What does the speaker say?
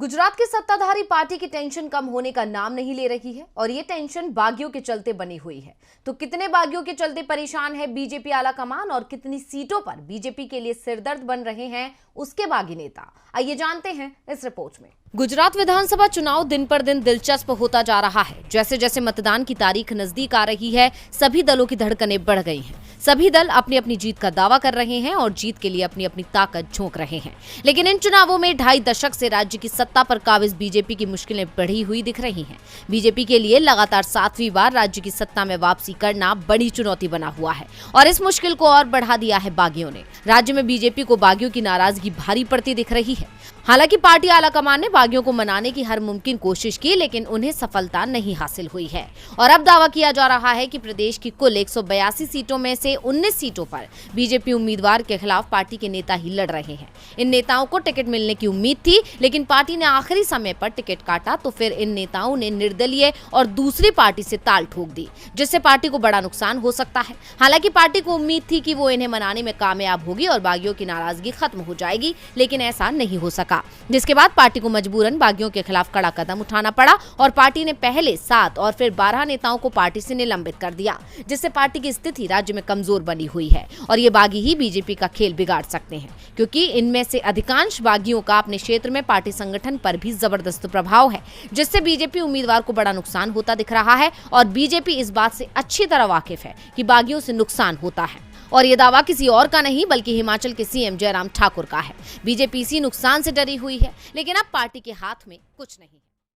गुजरात की सत्ताधारी पार्टी की टेंशन कम होने का नाम नहीं ले रही है और ये टेंशन बागियों के चलते बनी हुई है। तो कितने बागियों के चलते परेशान है बीजेपी आला कमान और कितनी सीटों पर बीजेपी के लिए सिरदर्द बन रहे हैं उसके बागी नेता, आइए जानते हैं इस रिपोर्ट में। गुजरात विधानसभा चुनाव दिन पर दिन दिलचस्प होता जा रहा है। जैसे जैसे मतदान की तारीख नजदीक आ रही है, सभी दलों की धड़कनें बढ़ गई हैं। सभी दल अपनी अपनी जीत का दावा कर रहे हैं और जीत के लिए अपनी अपनी ताकत झोंक रहे हैं। लेकिन इन चुनावों में 2.5 दशक से राज्य की सत्ता पर काबिज बीजेपी की मुश्किलें बढ़ी हुई दिख रही हैं। बीजेपी के लिए लगातार 7वीं बार राज्य की सत्ता में वापसी करना बड़ी चुनौती बना हुआ है और इस मुश्किल को और बढ़ा दिया है बागियों ने। राज्य में बीजेपी को बागियों की नाराजगी भारी पड़ती दिख रही है। हालांकि पार्टी आलाकमान ने बागियों को मनाने की हर मुमकिन कोशिश की, लेकिन उन्हें सफलता नहीं हासिल हुई है और अब दावा किया जा रहा है कि प्रदेश की कुल 182 सीटों में से 19 सीटों पर बीजेपी उम्मीदवार के खिलाफ पार्टी के नेता ही लड़ रहे हैं। इन नेताओं को टिकट मिलने की उम्मीद थी, लेकिन पार्टी ने आखिरी समय पर टिकट काटा तो फिर इन नेताओं ने निर्दलीय और दूसरी पार्टी से ताल ठोक दी, जिससे पार्टी को बड़ा नुकसान हो सकता है। हालांकि पार्टी को उम्मीद थी कि वो इन्हें मनाने में कामयाब होगी और बागियों की नाराजगी खत्म हो जाएगी, लेकिन ऐसा नहीं हो सका, जिसके बाद पार्टी को मजबूरन बागियों के खिलाफ कड़ा कदम उठाना पड़ा और पार्टी ने पहले 7 और फिर 12 नेताओं को पार्टी से निलंबित कर दिया, जिससे पार्टी की स्थिति राज्य में कमजोर बनी हुई है और ये बागी ही बीजेपी का खेल बिगाड़ सकते हैं, क्योंकि इनमें से अधिकांश बागियों का अपने क्षेत्र में पार्टी संगठन पर भी जबरदस्त प्रभाव है, जिससे बीजेपी उम्मीदवार को बड़ा नुकसान होता दिख रहा है और बीजेपी इस बात से अच्छी तरह वाकिफ है कि बागियों से नुकसान होता है और ये दावा किसी और का नहीं बल्कि हिमाचल के सीएम जयराम ठाकुर का है। बीजेपी इसी नुकसान से डरी हुई है, लेकिन अब पार्टी के हाथ में कुछ नहीं।